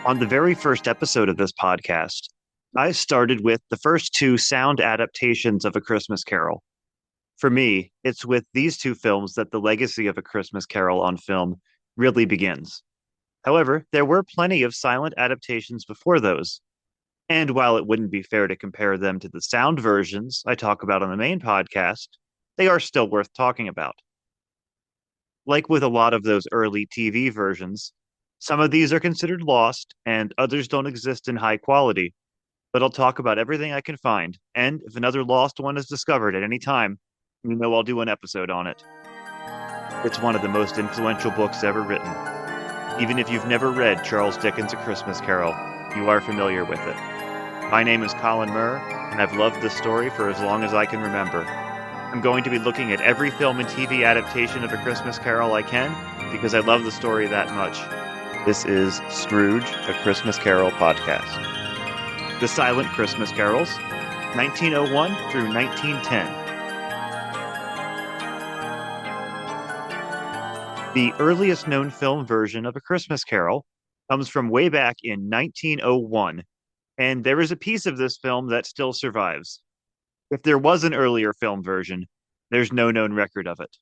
On the very first episode of this podcast, I started with the first two sound adaptations of A Christmas Carol. For me, it's with these two films that the legacy of A Christmas Carol on film really begins. However, there were plenty of silent adaptations before those, and while it wouldn't be fair to compare them to the sound versions I talk about on the main podcast, they are still worth talking about. Like with a lot of those early TV versions, some of these are considered lost and others don't exist in high quality, but I'll talk about everything I can find, and if another lost one is discovered at any time, I'll do an episode on it. It's one of the most influential books ever written. Even if you've never read Charles Dickens' A Christmas Carol, you are familiar with it. My name is Colin Murr, and I've loved this story for as long as I can remember. I'm going to be looking at every film and TV adaptation of A Christmas Carol I can, because I love the story that much. This is Scrooge, A Christmas Carol podcast. The Silent Christmas Carols, 1901 through 1910. The earliest known film version of A Christmas Carol comes from way back in 1901, and there is a piece of this film that still survives. If there was an earlier film version, there's no known record of it.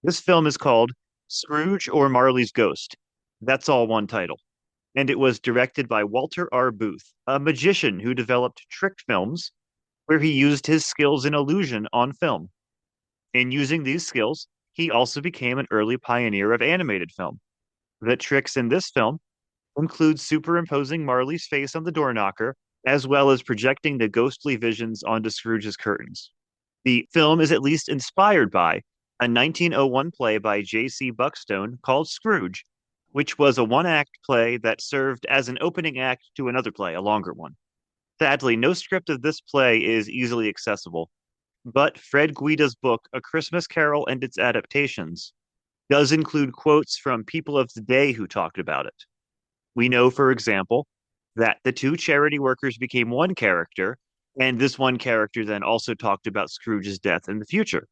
This film is called Scrooge or Marley's Ghost. That's all one title. And it was directed by Walter R. Booth, a magician who developed trick films where he used his skills in illusion on film. In using these skills, he also became an early pioneer of animated film. The tricks in this film include superimposing Marley's face on the door knocker, as well as projecting the ghostly visions onto Scrooge's curtains. The film is at least inspired by a 1901 play by J.C. Buckstone called Scrooge, which was a one-act play that served as an opening act to another play, a longer one. Sadly, no script of this play is easily accessible, but Fred Guida's book, A Christmas Carol and Its Adaptations, does include quotes from people of the day who talked about it. We know, for example, that the two charity workers became one character, and this one character then also talked about Scrooge's death in the future.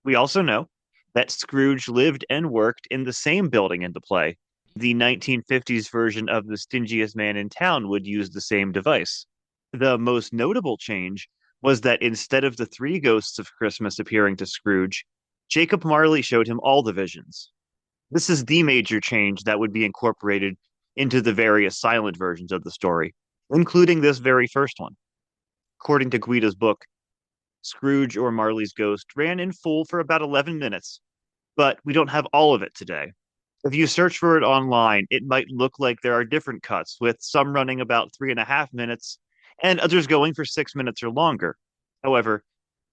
We also know that Scrooge lived and worked in the same building in the play. The 1950s version of The Stingiest Man in Town would use the same device. The most notable change was that instead of the three ghosts of Christmas appearing to Scrooge, Jacob Marley showed him all the visions. This is the major change that would be incorporated into the various silent versions of the story, including this very first one. According to Guida's book, Scrooge or Marley's Ghost ran in full for about 11 minutes, but we don't have all of it today. If you search for it online, it might look like there are different cuts, with some running about 3.5 minutes and others going for 6 minutes or longer. However,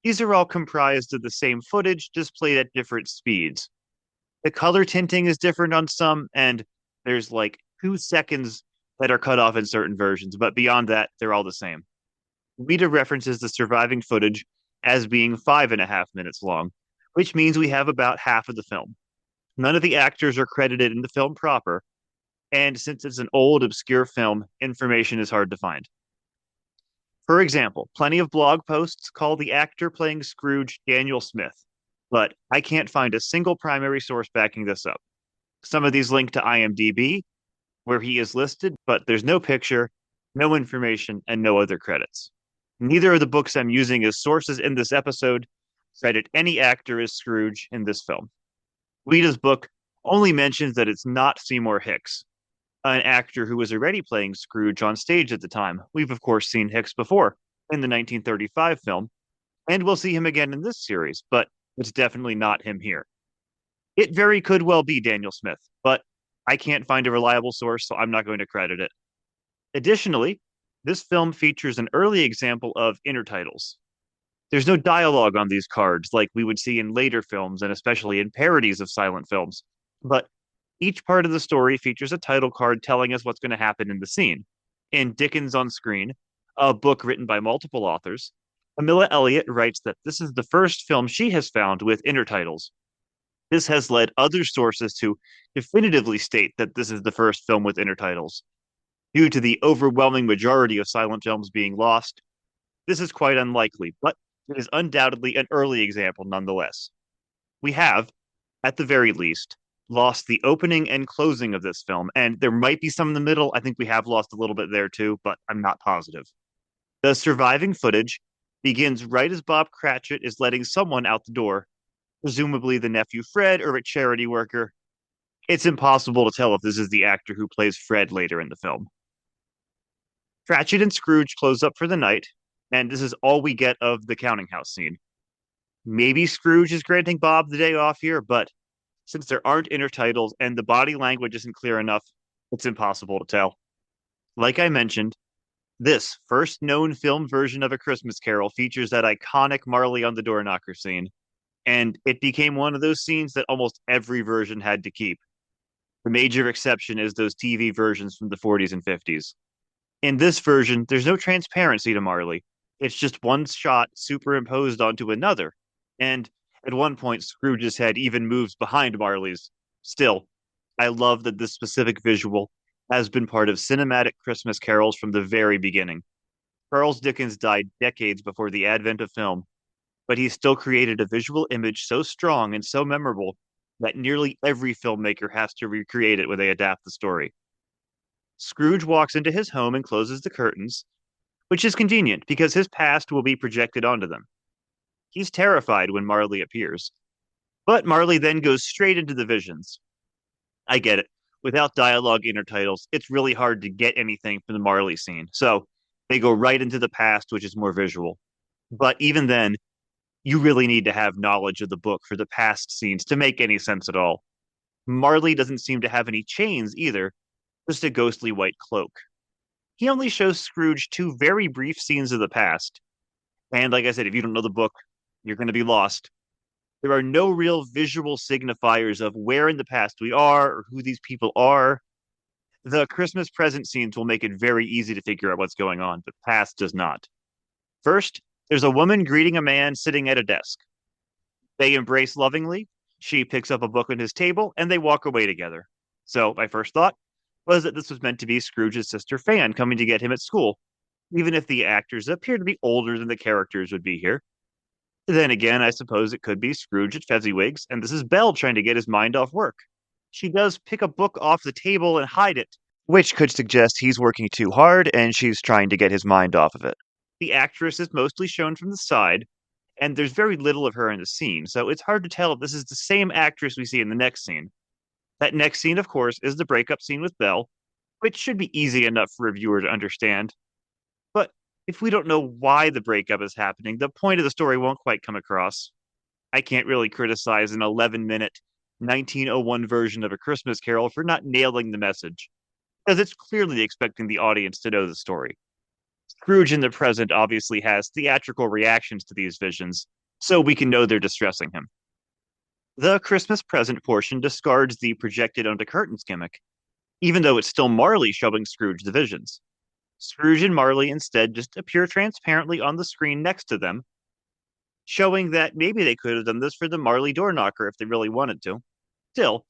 these are all comprised of the same footage, just played at different speeds. The color tinting is different on some, and there's like 2 seconds that are cut off in certain versions, but beyond that, they're all the same. Rita references the surviving footage as being 5.5 minutes long, which means we have about half of the film. None of the actors are credited in the film proper, and since it's an old, obscure film, information is hard to find. For example, plenty of blog posts call the actor playing Scrooge Daniel Smith, but I can't find a single primary source backing this up. Some of these link to IMDb, where he is listed, but there's no picture, no information, and no other credits. Neither of the books I'm using as sources in this episode credit any actor as Scrooge in this film. Guida's book only mentions that it's not Seymour Hicks, an actor who was already playing Scrooge on stage at the time. We've, of course, seen Hicks before in the 1935 film, and we'll see him again in this series, but it's definitely not him here. It very could well be Daniel Smith, but I can't find a reliable source, so I'm not going to credit it. Additionally, this film features an early example of intertitles. There's no dialogue on these cards like we would see in later films and especially in parodies of silent films, but each part of the story features a title card telling us what's going to happen in the scene. In Dickens on Screen, a book written by multiple authors, Camilla Elliott writes that this is the first film she has found with intertitles. This has led other sources to definitively state that this is the first film with intertitles. Due to the overwhelming majority of silent films being lost, this is quite unlikely, but it is undoubtedly an early example nonetheless. We have, at the very least, lost the opening and closing of this film, and there might be some in the middle. I think we have lost a little bit there too, but I'm not positive. The surviving footage begins right as Bob Cratchit is letting someone out the door, presumably the nephew Fred or a charity worker. It's impossible to tell if this is the actor who plays Fred later in the film. Cratchit and Scrooge close up for the night, and this is all we get of the counting house scene. Maybe Scrooge is granting Bob the day off here, but since there aren't intertitles and the body language isn't clear enough, it's impossible to tell. Like I mentioned, this first known film version of A Christmas Carol features that iconic Marley on the door knocker scene, and it became one of those scenes that almost every version had to keep. The major exception is those TV versions from the 40s and 50s. In this version, there's no transparency to Marley. It's just one shot superimposed onto another. And at one point, Scrooge's head even moves behind Marley's. Still, I love that this specific visual has been part of cinematic Christmas carols from the very beginning. Charles Dickens died decades before the advent of film, but he still created a visual image so strong and so memorable that nearly every filmmaker has to recreate it when they adapt the story. Scrooge walks into his home and closes the curtains, which is convenient because his past will be projected onto them. He's terrified when Marley appears, but Marley then goes straight into the visions. I get it. Without dialogue intertitles, it's really hard to get anything from the Marley scene. So they go right into the past, which is more visual. But even then, you really need to have knowledge of the book for the past scenes to make any sense at all. Marley doesn't seem to have any chains either, just a ghostly white cloak. He only shows Scrooge two very brief scenes of the past. And like I said, if you don't know the book, you're going to be lost. There are no real visual signifiers of where in the past we are or who these people are. The Christmas present scenes will make it very easy to figure out what's going on, but past does not. First, there's a woman greeting a man sitting at a desk. They embrace lovingly. She picks up a book on his table and they walk away together. So, my first thought was that this was meant to be Scrooge's sister Fan coming to get him at school, even if the actors appear to be older than the characters would be here. Then again, I suppose it could be Scrooge at Fezziwig's, and this is Belle trying to get his mind off work. She does pick a book off the table and hide it, which could suggest he's working too hard and she's trying to get his mind off of it. The actress is mostly shown from the side, and there's very little of her in the scene, so it's hard to tell if this is the same actress we see in the next scene. That next scene, of course, is the breakup scene with Belle, which should be easy enough for a viewer to understand. But if we don't know why the breakup is happening, the point of the story won't quite come across. I can't really criticize an 11-minute 1901 version of A Christmas Carol for not nailing the message, because it's clearly expecting the audience to know the story. Scrooge in the present obviously has theatrical reactions to these visions, so we can know they're distressing him. The Christmas present portion discards the projected onto curtains gimmick, even though it's still Marley showing Scrooge the visions. Scrooge and Marley instead just appear transparently on the screen next to them, showing that maybe they could have done this for the Marley door knocker if they really wanted to. Still,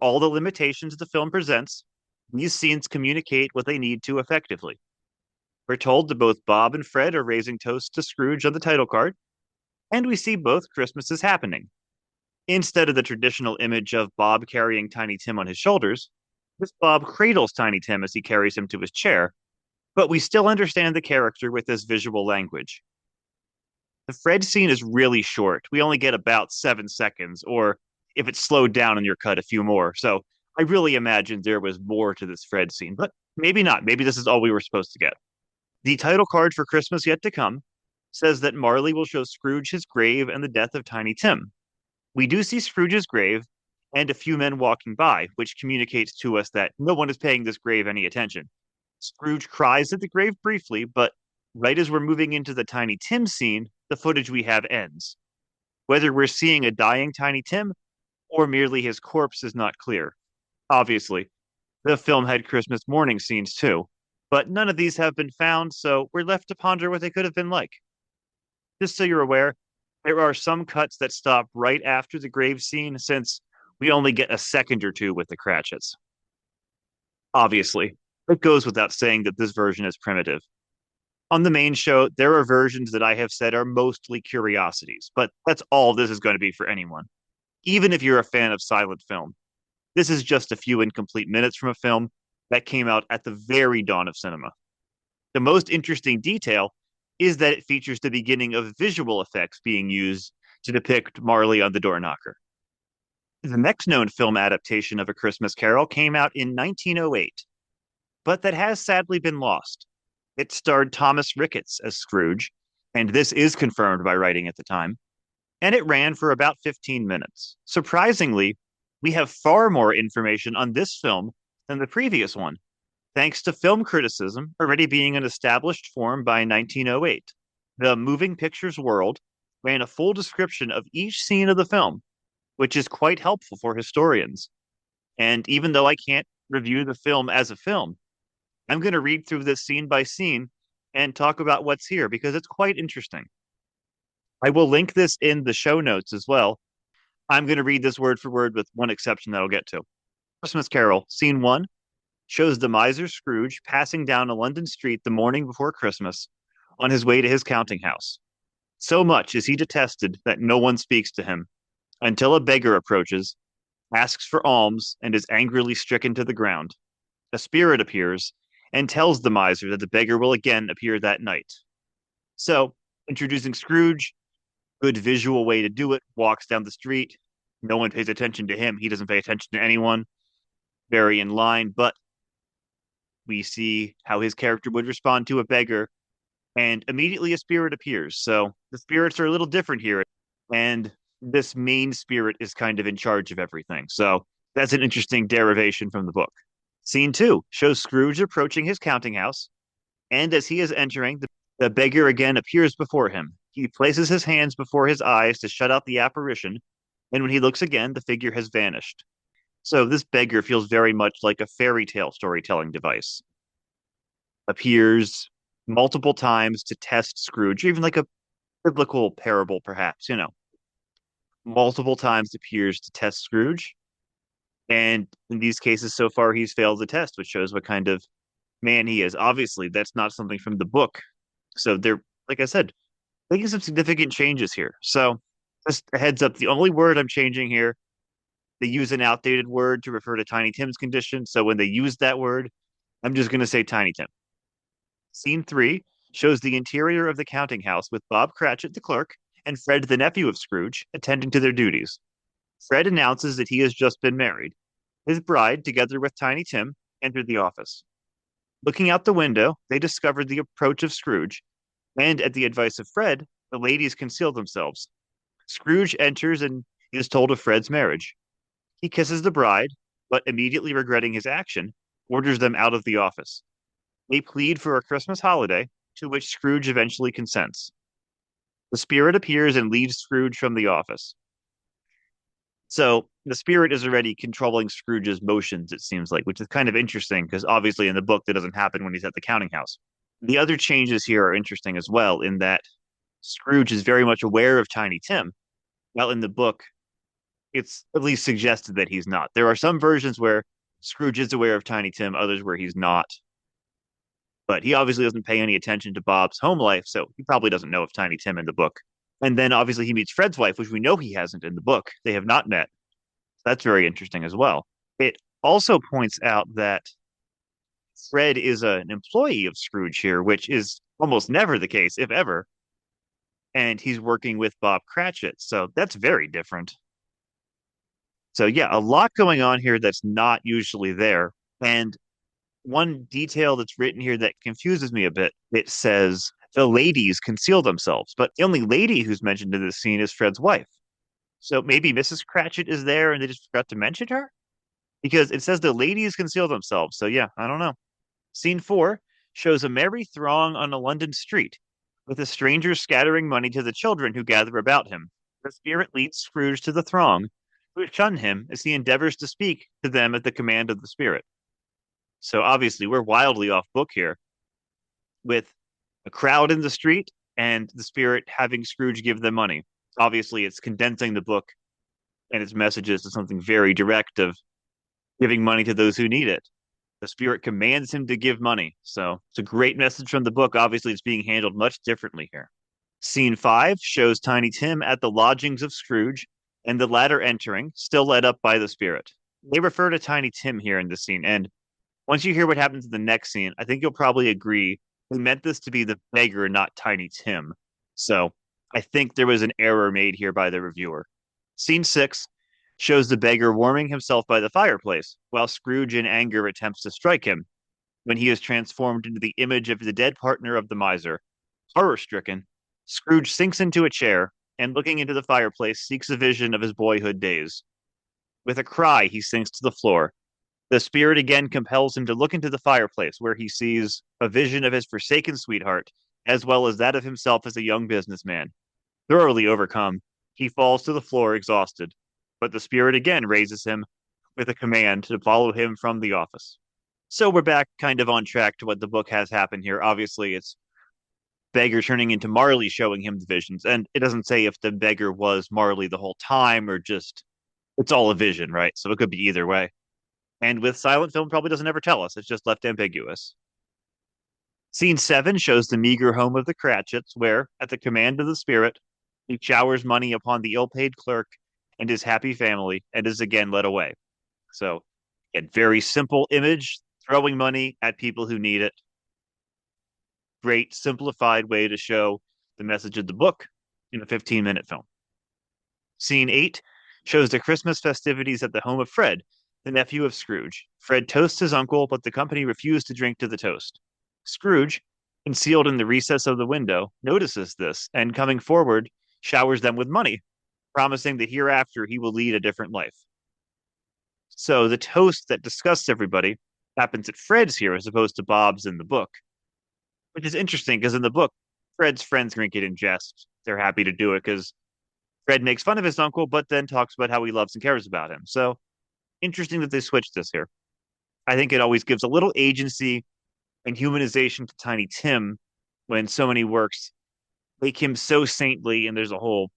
all the limitations the film presents, these scenes communicate what they need to effectively. We're told that both Bob and Fred are raising toasts to Scrooge on the title card, and we see both Christmases happening. Instead of the traditional image of Bob carrying Tiny Tim on his shoulders, this Bob cradles Tiny Tim as he carries him to his chair, but we still understand the character with this visual language. The Fred scene is really short. We only get about 7 seconds, or if it's slowed down in your cut, a few more. So I really imagined there was more to this Fred scene, but maybe not. Maybe this is all we were supposed to get. The title card for Christmas Yet to Come says that Marley will show Scrooge his grave and the death of Tiny Tim. We do see Scrooge's grave and a few men walking by, which communicates to us that no one is paying this grave any attention. Scrooge cries at the grave briefly, but right as we're moving into the Tiny Tim scene, the footage we have ends. Whether we're seeing a dying Tiny Tim or merely his corpse is not clear. Obviously, the film had Christmas morning scenes too, but none of these have been found, so we're left to ponder what they could have been like. Just so you're aware, there are some cuts that stop right after the grave scene, since we only get a second or two with the Cratchits. Obviously, it goes without saying that this version is primitive. On the main show, there are versions that I have said are mostly curiosities, but that's all this is going to be for anyone, even if you're a fan of silent film. This is just a few incomplete minutes from a film that came out at the very dawn of cinema. The most interesting detail is that it features the beginning of visual effects being used to depict Marley on the door knocker. The next known film adaptation of A Christmas Carol came out in 1908, but that has sadly been lost. It starred Thomas Ricketts as Scrooge, and this is confirmed by writing at the time, and it ran for about 15 minutes. Surprisingly, we have far more information on this film than the previous one, thanks to film criticism already being an established form by 1908. The Moving Pictures World ran a full description of each scene of the film, which is quite helpful for historians. And even though I can't review the film as a film, I'm going to read through this scene by scene and talk about what's here because it's quite interesting. I will link this in the show notes as well. I'm going to read this word for word with one exception that I'll get to. Christmas Carol, scene one, shows the miser Scrooge passing down a London street the morning before Christmas on his way to his counting house. So much is he detested that no one speaks to him until a beggar approaches, asks for alms, and is angrily stricken to the ground. A spirit appears and tells the miser that the beggar will again appear that night. So, introducing Scrooge, good visual way to do it, walks down the street. No one pays attention to him. He doesn't pay attention to anyone. Very in line, but we see how his character would respond to a beggar, and immediately a spirit appears. So the spirits are a little different here, and this main spirit is kind of in charge of everything. So that's an interesting derivation from the book. Scene two shows Scrooge approaching his counting house, and as he is entering, the beggar again appears before him. He places his hands before his eyes to shut out the apparition, and when he looks again, the figure has vanished. So this beggar feels very much like a fairy tale storytelling device. Appears multiple times to test Scrooge, or even like a biblical parable, perhaps, multiple times appears to test Scrooge. And in these cases, so far, he's failed the test, which shows what kind of man he is. Obviously, that's not something from the book. So they're, like I said, making some significant changes here. So just a heads up, the only word I'm changing here, they use an outdated word to refer to Tiny Tim's condition. So when they use that word, I'm just going to say Tiny Tim. Scene three shows the interior of the counting house with Bob Cratchit, the clerk, and Fred, the nephew of Scrooge, attending to their duties. Fred announces that he has just been married. His bride, together with Tiny Tim, entered the office. Looking out the window, they discovered the approach of Scrooge, and at the advice of Fred, the ladies conceal themselves. Scrooge enters and is told of Fred's marriage. He kisses the bride, but immediately regretting his action, orders them out of the office. They plead for a Christmas holiday, to which Scrooge eventually consents. The spirit appears and leaves Scrooge from the office. So the spirit is already controlling Scrooge's motions, it seems like, which is kind of interesting because obviously in the book that doesn't happen when he's at the counting house. The other changes here are interesting as well, in that Scrooge is very much aware of Tiny Tim, while in the book, it's at least suggested that he's not. There are some versions where Scrooge is aware of Tiny Tim, others where he's not. But he obviously doesn't pay any attention to Bob's home life, so he probably doesn't know of Tiny Tim in the book. And then obviously he meets Fred's wife, which we know he hasn't in the book. They have not met. So that's very interesting as well. It also points out that Fred is an employee of Scrooge here, which is almost never the case, if ever. And he's working with Bob Cratchit. So that's very different. So yeah, a lot going on here that's not usually there. And one detail that's written here that confuses me a bit, it says the ladies conceal themselves, but the only lady who's mentioned in this scene is Fred's wife. So maybe Mrs. Cratchit is there and they just forgot to mention her? Because it says the ladies conceal themselves. So yeah, I don't know. Scene four shows a merry throng on a London street, with a stranger scattering money to the children who gather about him. The spirit leads Scrooge to the throng, who shun him as he endeavors to speak to them at the command of the spirit. So obviously, we're wildly off book here, with a crowd in the street and the spirit having Scrooge give them money. Obviously, it's condensing the book and its messages to something very direct of giving money to those who need it. The spirit commands him to give money. So it's a great message from the book. Obviously, it's being handled much differently here. Scene five shows Tiny Tim at the lodgings of Scrooge and the latter entering, still led up by the spirit. They refer to Tiny Tim here in this scene, and once you hear what happens in the next scene, I think you'll probably agree they meant this to be the beggar, not Tiny Tim. So I think there was an error made here by the reviewer. Scene 6 shows the beggar warming himself by the fireplace, while Scrooge in anger attempts to strike him when he is transformed into the image of the dead partner of the miser. Horror stricken, Scrooge sinks into a chair and, looking into the fireplace, seeks a vision of his boyhood days. With a cry, he sinks to the floor. The spirit again compels him to look into the fireplace, where he sees a vision of his forsaken sweetheart, as well as that of himself as a young businessman. Thoroughly overcome, he falls to the floor exhausted, but the spirit again raises him with a command to follow him from the office. So we're back kind of on track to what the book has happened here. Obviously, it's beggar turning into Marley showing him the visions, and it doesn't say if the beggar was Marley the whole time or just it's all a vision, right? So it could be either way. And with silent film, probably doesn't ever tell us. It's just left ambiguous. Scene 7 shows the meager home of the Cratchits, where, at the command of the spirit, he showers money upon the ill-paid clerk and his happy family, and is again led away. So, a very simple image, throwing money at people who need it. Great simplified way to show the message of the book in a 15-minute film. Scene 8 shows the Christmas festivities at the home of Fred, the nephew of Scrooge. Fred toasts his uncle, but the company refuse to drink to the toast. Scrooge, concealed in the recess of the window, notices this and, coming forward, showers them with money, promising that hereafter he will lead a different life. So the toast that disgusts everybody happens at Fred's here as opposed to Bob's in the book, which is interesting because in the book, Fred's friends drink it in jest. They're happy to do it because Fred makes fun of his uncle, but then talks about how he loves and cares about him. So interesting that they switched this here. I think it always gives a little agency and humanization to Tiny Tim when so many works make him so saintly, and there's a whole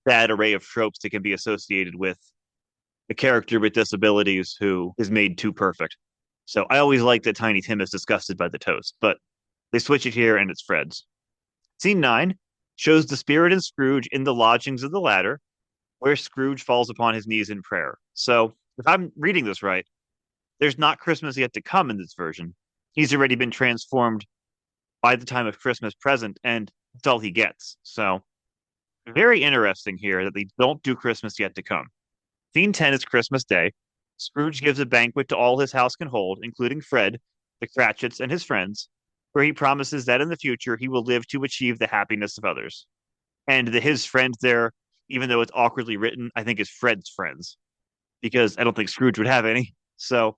bad array of tropes that can be associated with a character with disabilities who is made too perfect. So I always like that Tiny Tim is disgusted by the toast, but they switch it here and it's Fred's. Scene 9 shows the spirit and Scrooge in the lodgings of the latter, where Scrooge falls upon his knees in prayer. So if I'm reading this right, there's not Christmas yet to come in this version. He's already been transformed by the time of Christmas present, and that's all he gets. So very interesting here that they don't do Christmas yet to come. Scene 10 is Christmas Day. Scrooge gives a banquet to all his house can hold, including Fred, the Cratchits, and his friends, where he promises that in the future he will live to achieve the happiness of others. And the his friends there, even though it's awkwardly written, I think is Fred's friends, because I don't think Scrooge would have any. So,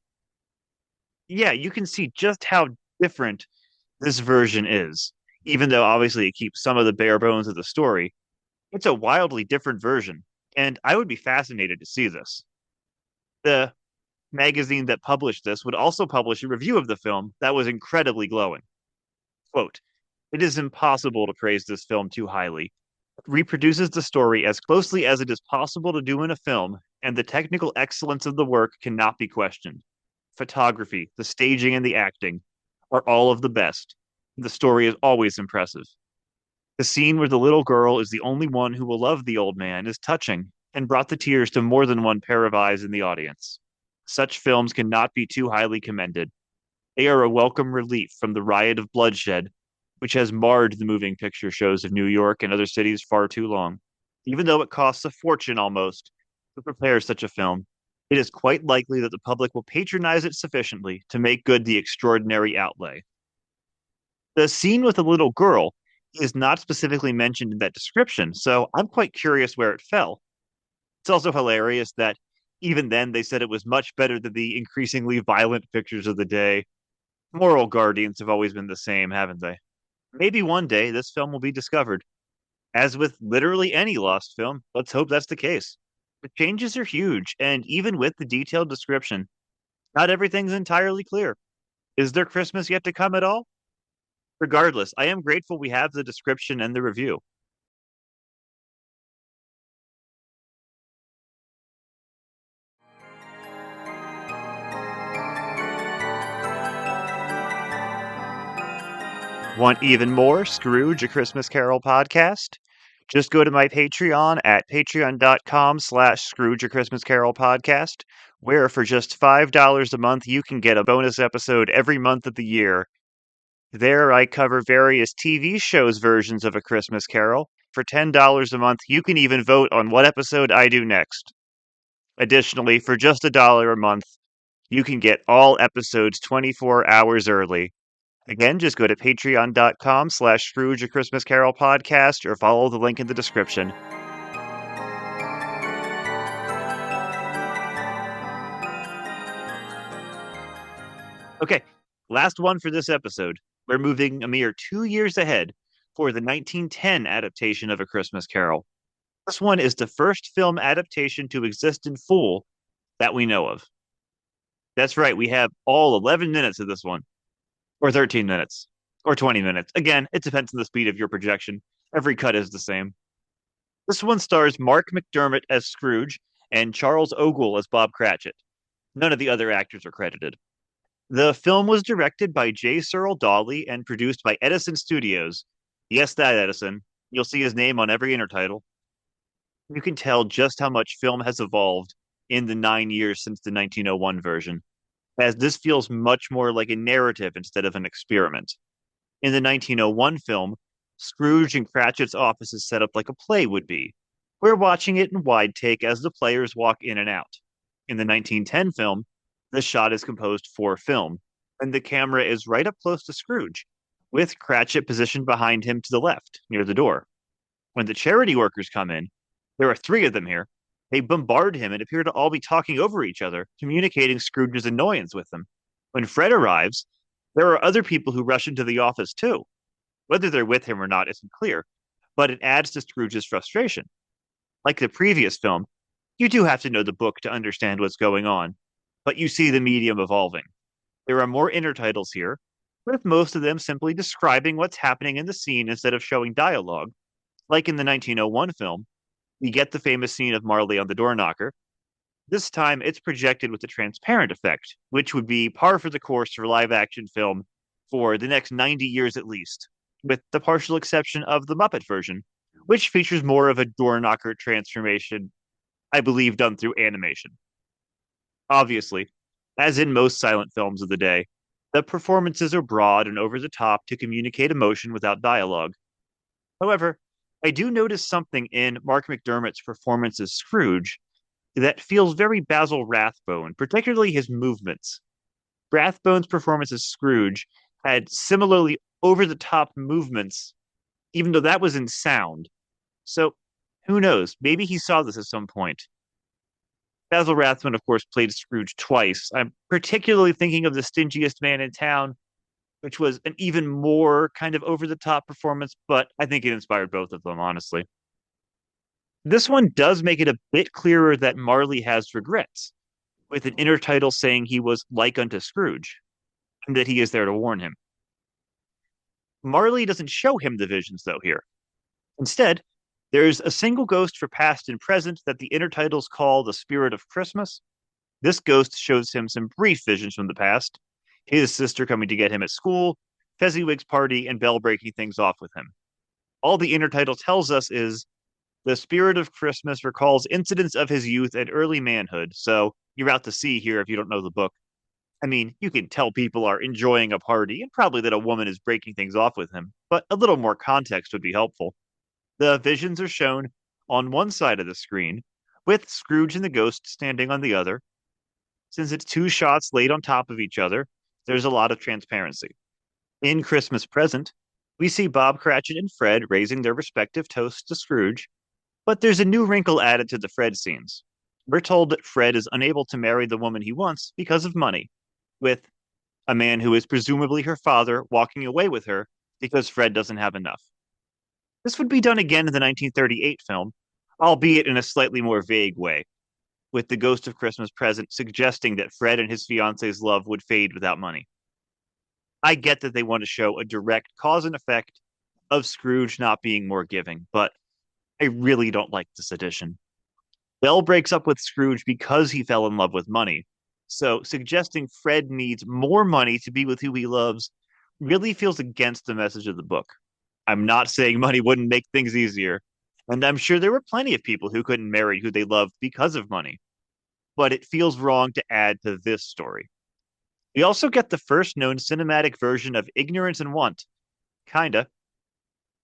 yeah, you can see just how different this version is, even though obviously it keeps some of the bare bones of the story. It's a wildly different version, and I would be fascinated to see this. The magazine that published this would also publish a review of the film that was incredibly glowing. Quote, "It is impossible to praise this film too highly. It reproduces the story as closely as it is possible to do in a film, and the technical excellence of the work cannot be questioned. Photography, the staging, and the acting are all of the best. The story is always impressive. The scene where the little girl is the only one who will love the old man is touching and brought the tears to more than one pair of eyes in the audience. Such films cannot be too highly commended. They are a welcome relief from the riot of bloodshed, which has marred the moving picture shows of New York and other cities far too long. Even though it costs a fortune almost to prepare such a film, it is quite likely that the public will patronize it sufficiently to make good the extraordinary outlay." The scene with the little girl is not specifically mentioned in that description, so I'm quite curious where it fell. It's also hilarious that even then they said it was much better than the increasingly violent pictures of the day. Moral guardians have always been the same, haven't they? Maybe one day this film will be discovered. As with literally any lost film, let's hope that's the case. The changes are huge, and even with the detailed description, not everything's entirely clear. Is there Christmas yet to come at all? Regardless, I am grateful we have the description and the review. Want even more Scrooge, A Christmas Carol podcast? Just go to my Patreon at patreon.com/ Scrooge a Christmas Carol podcast, where for just $5 a month, you can get a bonus episode every month of the year. There, I cover various TV shows versions of A Christmas Carol. For $10 a month, you can even vote on what episode I do next. Additionally, for just $1 a month, you can get all episodes 24 hours early. Again, just go to patreon.com/ Scrooge a Christmas Carol podcast or follow the link in the description. Okay, last one for this episode. We're moving a mere 2 years ahead for the 1910 adaptation of A Christmas Carol. This one is the first film adaptation to exist in full that we know of. That's right, we have all 11 minutes of this one, or 13 minutes, or 20 minutes. Again, it depends on the speed of your projection. Every cut is the same. This one stars Mark McDermott as Scrooge and Charles Ogle as Bob Cratchit. None of the other actors are credited. The film was directed by J. Searle Dawley and produced by Edison Studios. Yes, that Edison. You'll see his name on every intertitle. You can tell just how much film has evolved in the 9 years since the 1901 version, as this feels much more like a narrative instead of an experiment. In the 1901 film, Scrooge and Cratchit's office is set up like a play would be. We're watching it in wide take as the players walk in and out. In the 1910 film, the shot is composed for film, and the camera is right up close to Scrooge, with Cratchit positioned behind him to the left, near the door. When the charity workers come in, there are three of them here. They bombard him and appear to all be talking over each other, communicating Scrooge's annoyance with them. When Fred arrives, there are other people who rush into the office too. Whether they're with him or not isn't clear, but it adds to Scrooge's frustration. Like the previous film, you do have to know the book to understand what's going on, but you see the medium evolving. There are more intertitles here, with most of them simply describing what's happening in the scene instead of showing dialogue. Like in the 1901 film, we get the famous scene of Marley on the door knocker. This time, it's projected with the transparent effect, which would be par for the course for live action film for the next 90 years at least, with the partial exception of the Muppet version, which features more of a door knocker transformation, I believe, done through animation. Obviously, as in most silent films of the day, the performances are broad and over the top to communicate emotion without dialogue. However, I do notice something in Mark McDermott's performance as Scrooge that feels very Basil Rathbone, particularly his movements. Rathbone's performance as Scrooge had similarly over the top movements, even though that was in sound. So who knows? Maybe he saw this at some point. Basil Rathbone, of course, played Scrooge twice. I'm particularly thinking of The Stingiest Man in Town, which was an even more kind of over the top performance, but I think it inspired both of them, honestly. This one does make it a bit clearer that Marley has regrets, with an intertitle saying he was like unto Scrooge, and that he is there to warn him. Marley doesn't show him the visions, though, here. Instead, there's a single ghost for past and present that the intertitles call the Spirit of Christmas. This ghost shows him some brief visions from the past, his sister coming to get him at school, Fezziwig's party, and Belle breaking things off with him. All the intertitle tells us is the Spirit of Christmas recalls incidents of his youth and early manhood, so you're out to sea here if you don't know the book. I mean, you can tell people are enjoying a party and probably that a woman is breaking things off with him, but a little more context would be helpful. The visions are shown on one side of the screen, with Scrooge and the ghost standing on the other. Since it's two shots laid on top of each other, there's a lot of transparency. In Christmas Present, we see Bob Cratchit and Fred raising their respective toasts to Scrooge, but there's a new wrinkle added to the Fred scenes. We're told that Fred is unable to marry the woman he wants because of money, with a man who is presumably her father walking away with her because Fred doesn't have enough. This would be done again in the 1938 film, albeit in a slightly more vague way, with the Ghost of Christmas Present suggesting that Fred and his fiance's love would fade without money. I get that they want to show a direct cause and effect of Scrooge not being more giving, but I really don't like this addition. Belle breaks up with Scrooge because he fell in love with money, so suggesting Fred needs more money to be with who he loves really feels against the message of the book. I'm not saying money wouldn't make things easier. And I'm sure there were plenty of people who couldn't marry who they loved because of money, but it feels wrong to add to this story. We also get the first known cinematic version of Ignorance and Want. Kinda.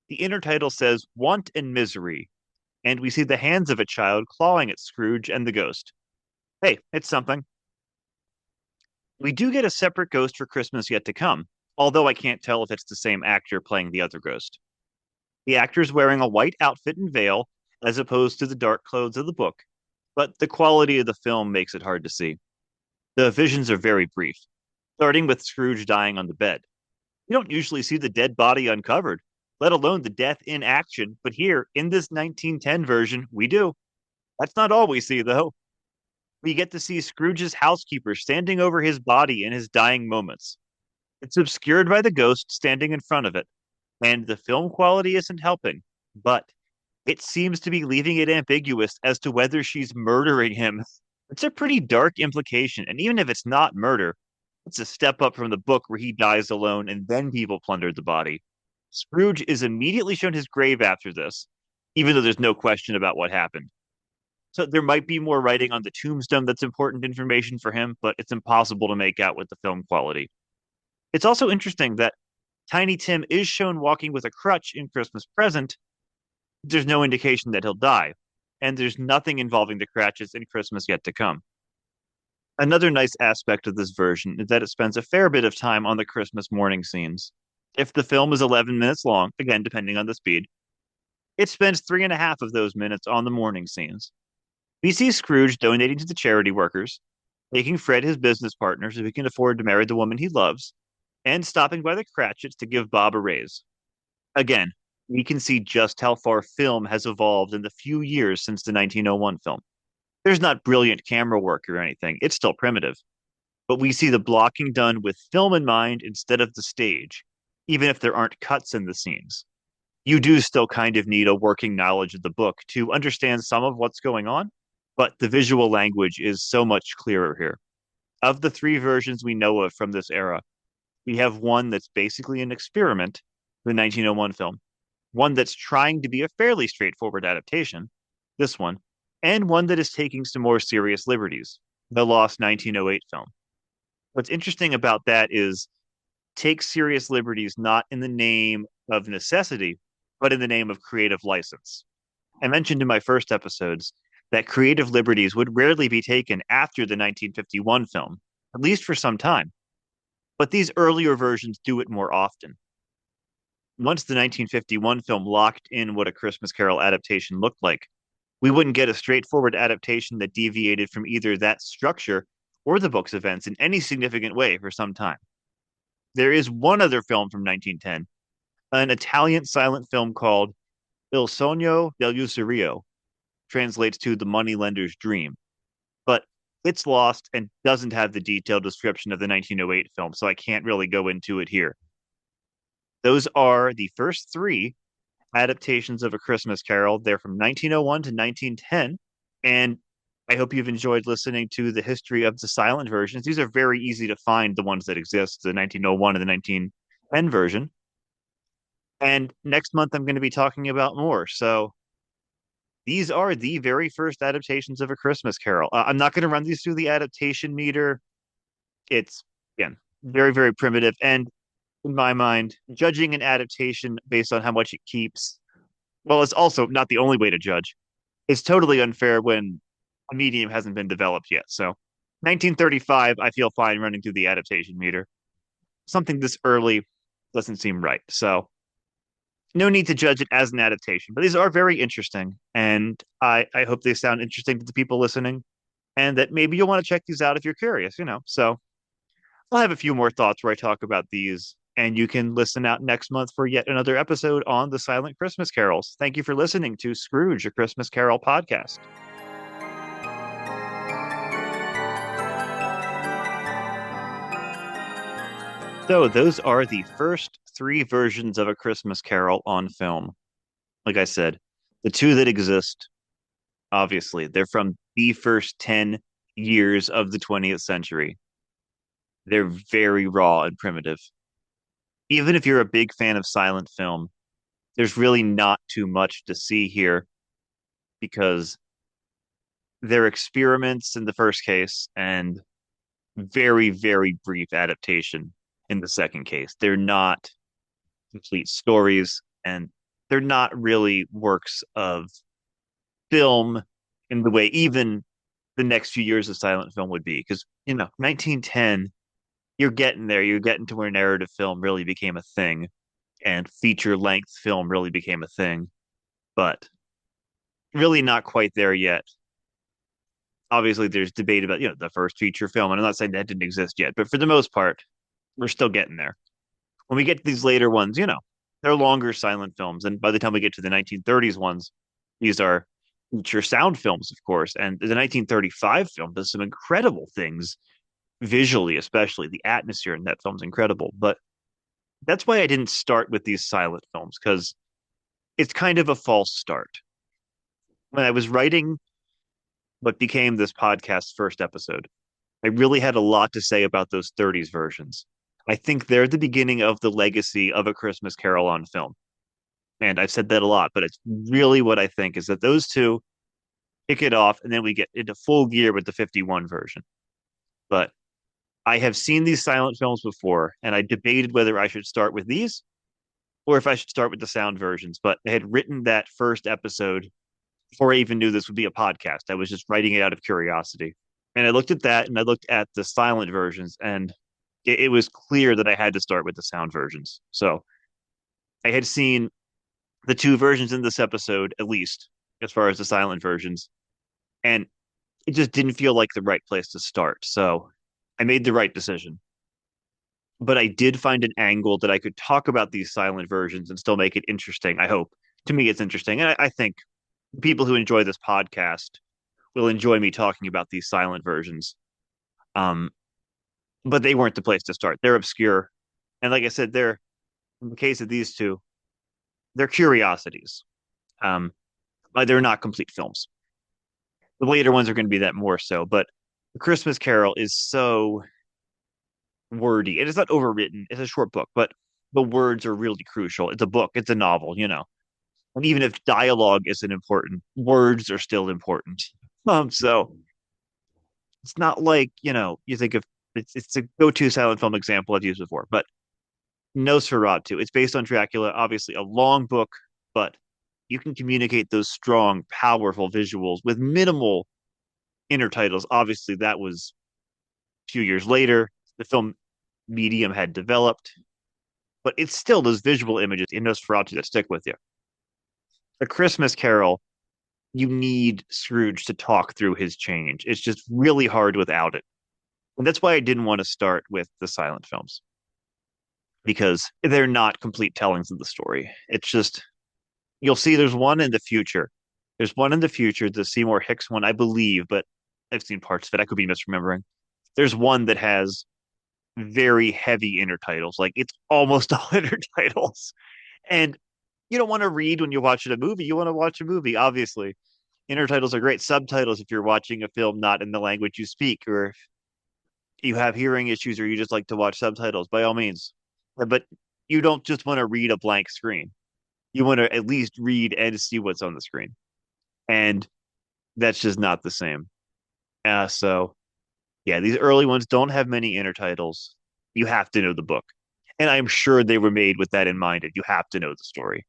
The intertitle says Want and Misery, and we see the hands of a child clawing at Scrooge and the ghost. Hey, it's something. We do get a separate ghost for Christmas yet to come, although I can't tell if it's the same actor playing the other ghost. The actor's wearing a white outfit and veil, as opposed to the dark clothes of the book, but the quality of the film makes it hard to see. The visions are very brief, starting with Scrooge dying on the bed. You don't usually see the dead body uncovered, let alone the death in action, but here, in this 1910 version, we do. That's not all we see, though. We get to see Scrooge's housekeeper standing over his body in his dying moments. It's obscured by the ghost standing in front of it, and the film quality isn't helping, but it seems to be leaving it ambiguous as to whether she's murdering him. It's a pretty dark implication, and even if it's not murder, it's a step up from the book where he dies alone and then people plundered the body. Scrooge is immediately shown his grave after this, even though there's no question about what happened. So there might be more writing on the tombstone that's important information for him, but it's impossible to make out with the film quality. It's also interesting that Tiny Tim is shown walking with a crutch in Christmas Present. There's no indication that he'll die, and there's nothing involving the Cratchits in Christmas yet to come. Another nice aspect of this version is that it spends a fair bit of time on the Christmas morning scenes. If the film is 11 minutes long, again, depending on the speed, it spends 3.5 of those minutes on the morning scenes. We see Scrooge donating to the charity workers, making Fred his business partner so he can afford to marry the woman he loves, and stopping by the Cratchits to give Bob a raise. Again, we can see just how far film has evolved in the few years since the 1901 film. There's not brilliant camera work or anything, it's still primitive. But we see the blocking done with film in mind instead of the stage, even if there aren't cuts in the scenes. You do still kind of need a working knowledge of the book to understand some of what's going on, but the visual language is so much clearer here. Of the three versions we know of from this era, we have one that's basically an experiment, the 1901 film, one that's trying to be a fairly straightforward adaptation, this one, and one that is taking some more serious liberties, the lost 1908 film. What's interesting about that is take serious liberties not in the name of necessity, but in the name of creative license. I mentioned in my first episodes that creative liberties would rarely be taken after the 1951 film, at least for some time. But these earlier versions do it more often. Once the 1951 film locked in what a Christmas Carol adaptation looked like, we wouldn't get a straightforward adaptation that deviated from either that structure or the book's events in any significant way for some time. There is one other film from 1910, an Italian silent film called Il Sogno dell'Usurio, translates to The Moneylender's Dream. But it's lost and doesn't have the detailed description of the 1908 film, so I can't really go into it here. Those are the first three adaptations of A Christmas Carol. They're from 1901 to 1910, and I hope you've enjoyed listening to the history of the silent versions. These are very easy to find, the ones that exist, the 1901 and the 1910 version. And next month, I'm going to be talking about more. So these are the very first adaptations of A Christmas Carol. I'm not going to run these through the adaptation meter. It's, again, very, very primitive. And in my mind, judging an adaptation based on how much it keeps, well, it's also not the only way to judge. It's totally unfair when a medium hasn't been developed yet. So 1935, I feel fine running through the adaptation meter. Something this early doesn't seem right. So no need to judge it as an adaptation, but these are very interesting. And I hope they sound interesting to the people listening and that maybe you'll want to check these out if you're curious. So I'll have a few more thoughts where I talk about these, and you can listen out next month for yet another episode on the Silent Christmas Carols. Thank you for listening to Scrooge, a Christmas Carol podcast. So those are the first three versions of A Christmas Carol on film. Like I said, the two that exist, obviously, they're from the first 10 years of the 20th century. They're very raw and primitive. Even if you're a big fan of silent film, there's really not too much to see here because they're experiments in the first case and very, very brief adaptation in the second case. They're not complete stories and they're not really works of film in the way even the next few years of silent film would be. Because, 1910, you're getting there. You're getting to where narrative film really became a thing and feature length film really became a thing, but really not quite there yet. Obviously, there's debate about, the first feature film. And I'm not saying that didn't exist yet, but for the most part, we're still getting there. When we get to these later ones, they're longer silent films. And by the time we get to the 1930s ones, these are feature sound films, of course. And the 1935 film does some incredible things visually, especially the atmosphere in that film's incredible. But that's why I didn't start with these silent films because it's kind of a false start. When I was writing what became this podcast's first episode, I really had a lot to say about those 30s versions. I think they're the beginning of the legacy of A Christmas Carol on film. And I've said that a lot, but it's really what I think is that those two kick it off, and then we get into full gear with the 51 version. But I have seen these silent films before, and I debated whether I should start with these or if I should start with the sound versions. But I had written that first episode before I even knew this would be a podcast. I was just writing it out of curiosity. And I looked at that and I looked at the silent versions, and it was clear that I had to start with the sound versions. So I had seen the two versions in this episode, at least as far as the silent versions, and it just didn't feel like the right place to start. So I made the right decision. But I did find an angle that I could talk about these silent versions and still make it interesting. I hope. To me, it's interesting. And I think people who enjoy this podcast will enjoy me talking about these silent versions. Um, but they weren't the place to start. They're obscure. And like I said, in the case of these two, they're curiosities. Um, but they're not complete films. The later ones are going to be that more so. But The Christmas Carol is so wordy. It is not overwritten. It's a short book, but the words are really crucial. It's a book. It's a novel. And even if dialogue isn't important, words are still important. So it's not like, you think of it's a go-to silent film example I've used before, but Nosferatu. It's based on Dracula, obviously a long book, but you can communicate those strong, powerful visuals with minimal intertitles. Obviously, that was a few years later. The film medium had developed, but it's still those visual images in Nosferatu that stick with you. A Christmas Carol, you need Scrooge to talk through his change. It's just really hard without it. And that's why I didn't want to start with the silent films because they're not complete tellings of the story. It's just, you'll see there's one in the future. There's one in the future, the Seymour Hicks one, I believe, but I've seen parts of it. I could be misremembering. There's one that has very heavy intertitles. Like it's almost all intertitles. And you don't want to read when you're watching a movie. You want to watch a movie, obviously. Intertitles are great. Subtitles if you're watching a film not in the language you speak, or if you have hearing issues, or you just like to watch subtitles, by all means. But you don't just want to read a blank screen. You want to at least read and see what's on the screen. And that's just not the same. So, yeah, these early ones don't have many intertitles. You have to know the book. And I'm sure they were made with that in mind. And you have to know the story.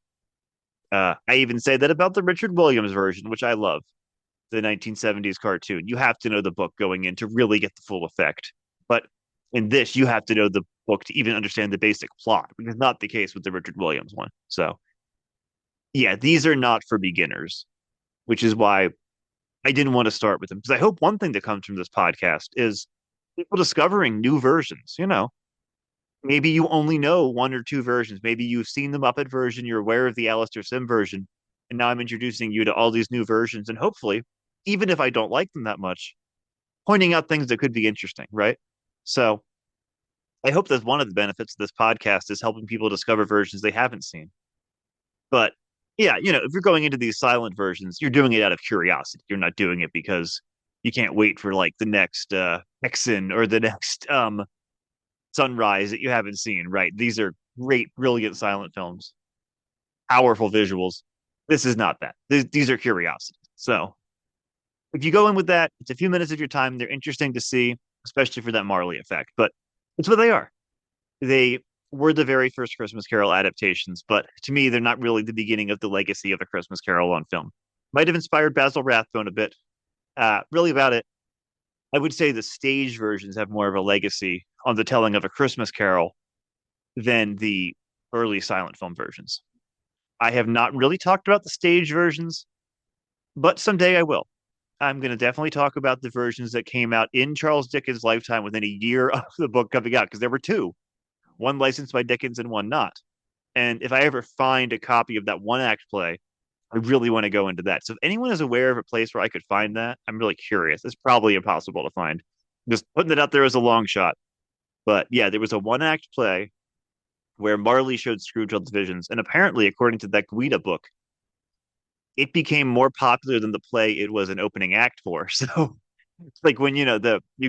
I even say that about the Richard Williams version, which I love, the 1970s cartoon. You have to know the book going in to really get the full effect. But in this, you have to know the book to even understand the basic plot, which is not the case with the Richard Williams one. So, yeah, these are not for beginners, which is why I didn't want to start with them. Because I hope one thing that comes from this podcast is people discovering new versions. Maybe you only know one or two versions. Maybe you've seen the Muppet version, you're aware of the Alistair Sim version, and now I'm introducing you to all these new versions. And hopefully, even if I don't like them that much, pointing out things that could be interesting, right? So I hope that one of the benefits of this podcast is helping people discover versions they haven't seen. But yeah, if you're going into these silent versions, you're doing it out of curiosity. You're not doing it because you can't wait for like the next Exon or the next Sunrise that you haven't seen, right? These are great, brilliant silent films, powerful visuals. This is not that. These are curiosities. So if you go in with that, it's a few minutes of your time. They're interesting to see, especially for that Marley effect. But it's what they are. They were the very first Christmas Carol adaptations, but to me, they're not really the beginning of the legacy of a Christmas Carol on film. Might have inspired Basil Rathbone a bit. Really about it, I would say the stage versions have more of a legacy on the telling of a Christmas Carol than the early silent film versions. I have not really talked about the stage versions, but someday I will. I'm going to definitely talk about the versions that came out in Charles Dickens' lifetime within a year of the book coming out, because there were two, one licensed by Dickens and one not. And if I ever find a copy of that one act play, I really want to go into that. So if anyone is aware of a place where I could find that, I'm really curious. It's probably impossible to find. Just putting it out there as a long shot. But yeah, there was a one act play where Marley showed Scrooge all the visions. And apparently, according to that Guida book, it became more popular than the play it was an opening act for. So it's like when you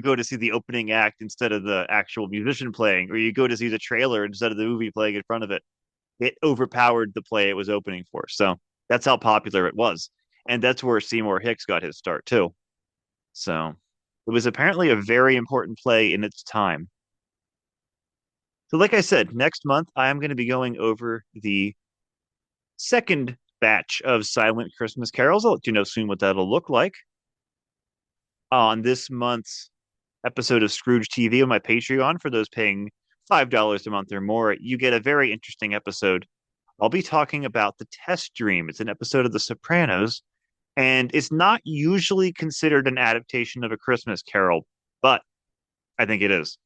go to see the opening act instead of the actual musician playing, or you go to see the trailer instead of the movie playing in front of it. It overpowered the play it was opening for. So that's how popular it was. And that's where Seymour Hicks got his start too. So it was apparently a very important play in its time. So, like I said, next month I am going to be going over the second batch of silent Christmas carols. I'll let you know soon what that'll look like. On this month's episode of Scrooge TV on my Patreon, for those paying $5 a month or more, you get a very interesting episode. I'll be talking about The Test Dream. It's an episode of The Sopranos, and it's not usually considered an adaptation of A Christmas Carol, but I think it is.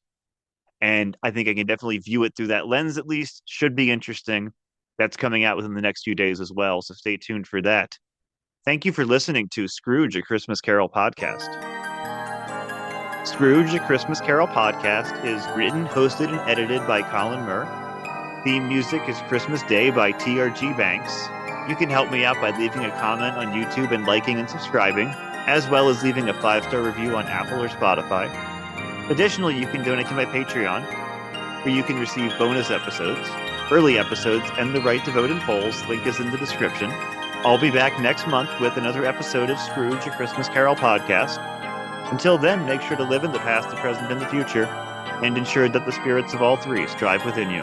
And I think I can definitely view it through that lens, at least. Should be interesting. That's coming out within the next few days as well, so stay tuned for that. Thank you for listening to Scrooge, a Christmas Carol podcast. Scrooge, a Christmas Carol podcast is written, hosted, and edited by Colin Murr. Theme music is Christmas Day by TRG Banks. You can help me out by leaving a comment on YouTube and liking and subscribing, as well as leaving a 5-star review on Apple or Spotify. Additionally, you can donate to my Patreon, where you can receive bonus episodes, early episodes, and the right to vote in polls. Link is in the description. I'll be back next month with another episode of Scrooge, a Christmas Carol podcast. Until then, make sure to live in the past, the present, and the future, and ensure that the spirits of all three strive within you.